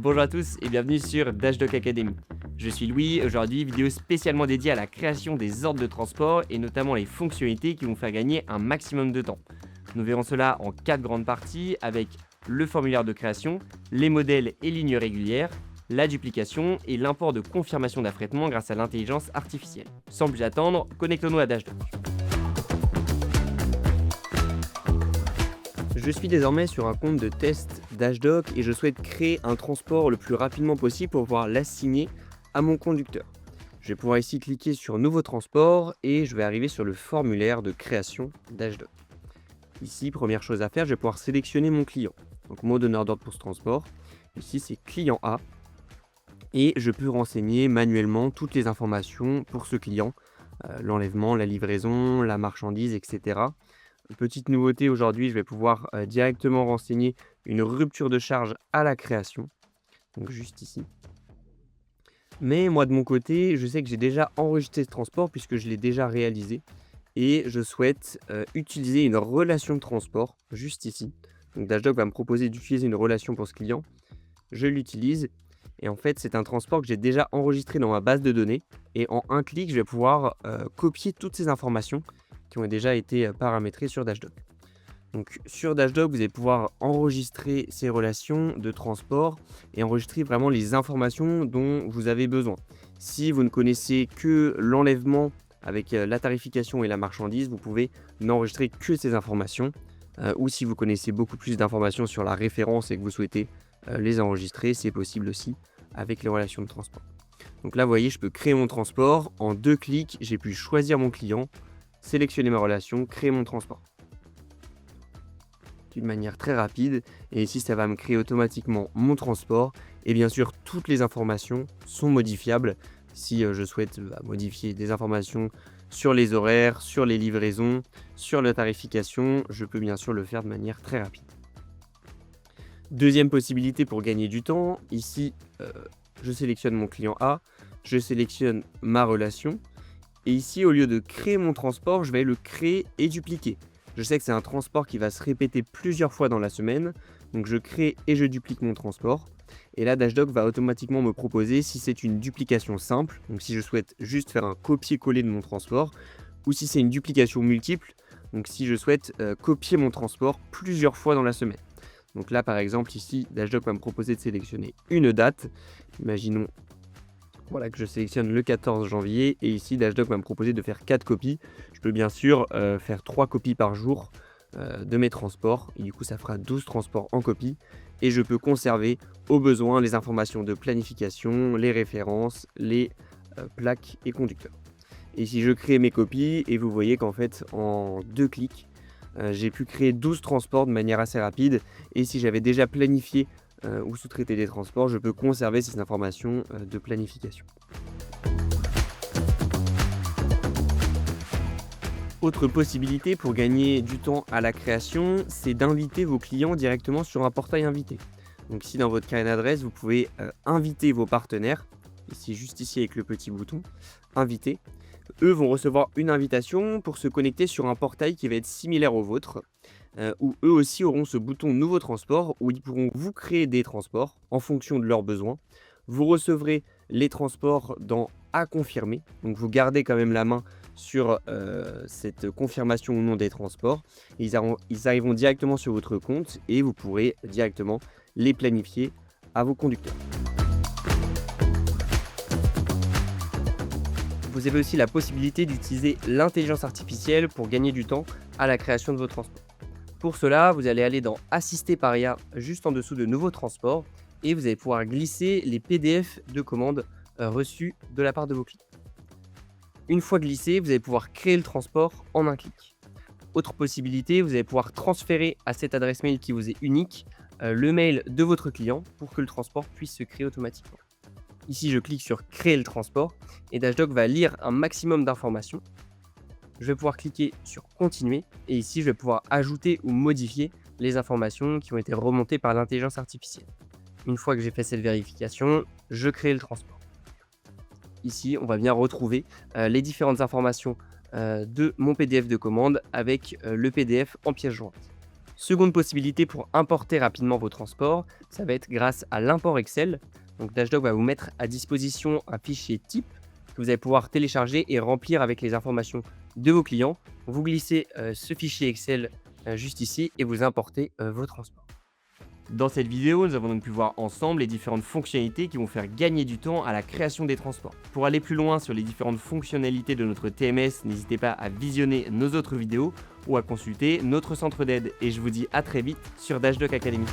Bonjour à tous et bienvenue sur Dashdog Academy. Je suis Louis, aujourd'hui vidéo spécialement dédiée à la création des ordres de transport et notamment les fonctionnalités qui vont faire gagner un maximum de temps. Nous verrons cela en 4 grandes parties avec le formulaire de création, les modèles et lignes régulières, la duplication et l'import de confirmation d'affrètement grâce à l'intelligence artificielle. Sans plus attendre, connectons-nous à Dashdog. Je suis désormais sur un compte de test Dashdog et je souhaite créer un transport le plus rapidement possible pour pouvoir l'assigner à mon conducteur. Je vais pouvoir ici cliquer sur Nouveau transport et je vais arriver sur le formulaire de création Dashdog. Ici, première chose à faire, je vais pouvoir sélectionner mon client. Donc mon donneur d'ordre pour ce transport. Ici, c'est client A. Et je peux renseigner manuellement toutes les informations pour ce client. L'enlèvement, la livraison, la marchandise, etc. Petite nouveauté aujourd'hui, je vais pouvoir directement renseigner une rupture de charge à la création. Donc juste ici. Mais moi de mon côté, je sais que j'ai déjà enregistré ce transport puisque je l'ai déjà réalisé. Et je souhaite utiliser une relation de transport juste ici. Donc Dashdog va me proposer d'utiliser une relation pour ce client. Je l'utilise. Et en fait, c'est un transport que j'ai déjà enregistré dans ma base de données. Et en un clic, je vais pouvoir copier toutes ces informations qui ont déjà été paramétrées sur Dashdog. Donc sur Dashdog, vous allez pouvoir enregistrer ces relations de transport et enregistrer vraiment les informations dont vous avez besoin. Si vous ne connaissez que l'enlèvement avec la tarification et la marchandise, vous pouvez n'enregistrer que ces informations. Ou si vous connaissez beaucoup plus d'informations sur la référence et que vous souhaitez les enregistrer, c'est possible aussi avec les relations de transport. Donc là, vous voyez, je peux créer mon transport. En 2 clics, j'ai pu choisir mon client, sélectionner ma relation, créer mon transport. D'une manière très rapide. Et ici, ça va me créer automatiquement mon transport. Et bien sûr, toutes les informations sont modifiables. Si je souhaite modifier des informations sur les horaires, sur les livraisons, sur la tarification, je peux bien sûr le faire de manière très rapide. Deuxième possibilité pour gagner du temps, ici, je sélectionne mon client A, je sélectionne ma relation. Et ici, au lieu de créer mon transport, je vais le créer et dupliquer. Je sais que c'est un transport qui va se répéter plusieurs fois dans la semaine. Donc je crée et je duplique mon transport. Et là, Dashdog va automatiquement me proposer si c'est une duplication simple, donc si je souhaite juste faire un copier-coller de mon transport, ou si c'est une duplication multiple, donc si je souhaite copier mon transport plusieurs fois dans la semaine. Donc là, par exemple, ici, Dashdog va me proposer de sélectionner une date. Imaginons que je sélectionne le 14 janvier et ici Dashdog va me proposer de faire 4 copies. Je peux bien sûr faire 3 copies par jour de mes transports et du coup ça fera 12 transports en copie et je peux conserver au besoin les informations de planification, les références, les plaques et conducteurs. Et si je crée mes copies et vous voyez qu'en fait en 2 clics j'ai pu créer 12 transports de manière assez rapide et si j'avais déjà planifié ou sous-traiter des transports, je peux conserver ces informations de planification. Autre possibilité pour gagner du temps à la création, c'est d'inviter vos clients directement sur un portail invité. Donc ici dans votre carnet d'adresse, vous pouvez inviter vos partenaires, ici juste ici avec le petit bouton, inviter. Eux vont recevoir une invitation pour se connecter sur un portail qui va être similaire au vôtre, où eux aussi auront ce bouton Nouveau transport, où ils pourront vous créer des transports en fonction de leurs besoins. Vous recevrez les transports dans À confirmer, donc vous gardez quand même la main sur cette confirmation ou non des transports. Ils arriveront directement sur votre compte et vous pourrez directement les planifier à vos conducteurs. Vous avez aussi la possibilité d'utiliser l'intelligence artificielle pour gagner du temps à la création de vos transports. Pour cela, vous allez aller dans Assister par IA juste en dessous de Nouveau transport et vous allez pouvoir glisser les PDF de commandes reçus de la part de vos clients. Une fois glissé, vous allez pouvoir créer le transport en un clic. Autre possibilité, vous allez pouvoir transférer à cette adresse mail qui vous est unique le mail de votre client pour que le transport puisse se créer automatiquement. Ici, je clique sur Créer le transport et Dashdog va lire un maximum d'informations. Je vais pouvoir cliquer sur Continuer et ici, je vais pouvoir ajouter ou modifier les informations qui ont été remontées par l'intelligence artificielle. Une fois que j'ai fait cette vérification, je crée le transport. Ici, on va bien retrouver les différentes informations de mon PDF de commande avec le PDF en pièce jointe. Seconde possibilité pour importer rapidement vos transports, ça va être grâce à l'import Excel. Donc Dashdog va vous mettre à disposition un fichier type que vous allez pouvoir télécharger et remplir avec les informations de vos clients. Vous glissez ce fichier Excel juste ici et vous importez vos transports. Dans cette vidéo, nous avons donc pu voir ensemble les différentes fonctionnalités qui vont faire gagner du temps à la création des transports. Pour aller plus loin sur les différentes fonctionnalités de notre TMS, n'hésitez pas à visionner nos autres vidéos ou à consulter notre centre d'aide. Et je vous dis à très vite sur Dashdog Academy.